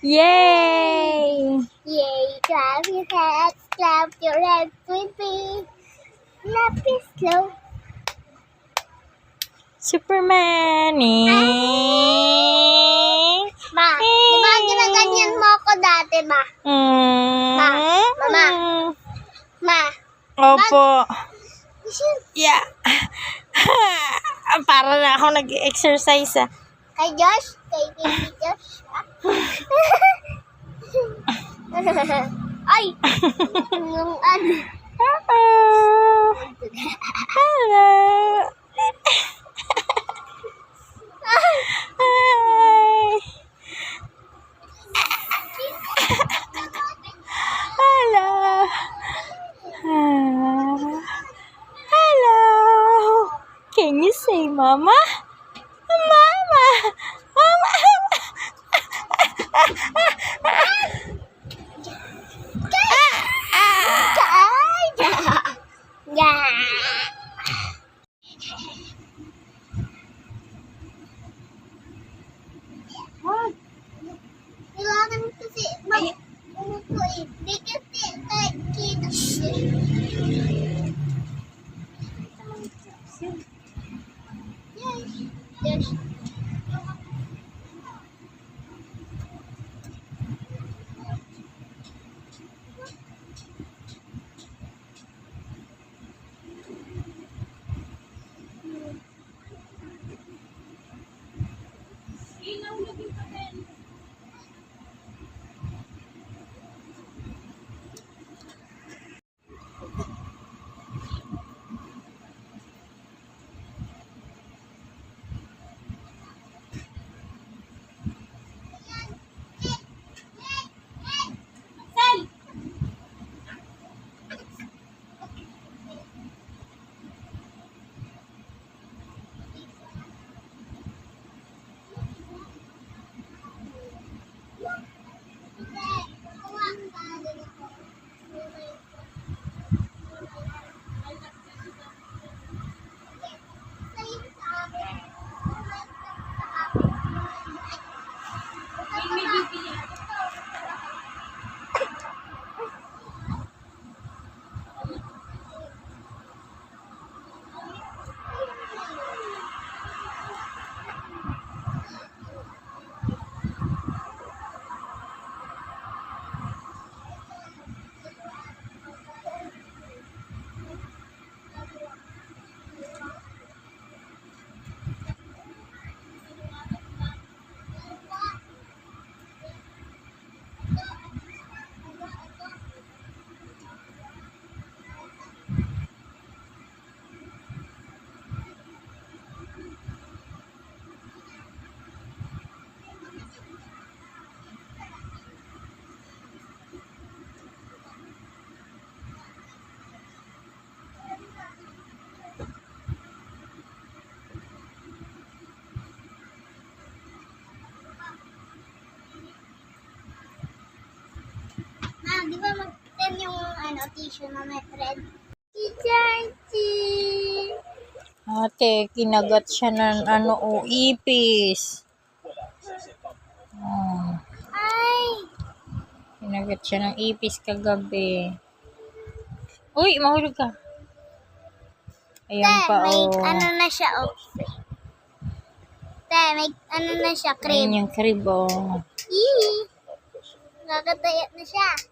Yay! Yay, clap your hands with me. Clap it slow. Superman! Ma, di ba ginaganyan mo ako dati, ma? Mama. Ma. Opo. Isin, Yeah. Para na ako nag-exercise ah. kay Josh? Kay Baby Josh? Ay! Yung ano? Hello. Hi. Hello. Hello. Can you say mama? Mama. Mama. Yeah. Kailangan kasi umupo eh. Di kasi kita Yes. Di ba mag-10 yung tissue na may thread? Si Charlie! Ate, kinagat siya ng ipis. Ay! Kinagat siya ng ipis kagabi. Uy, mahulog ka. Ayan pa, may oh. na siya, may na siya, Ayan yung crib, oh. Ii! Gagadayat na siya.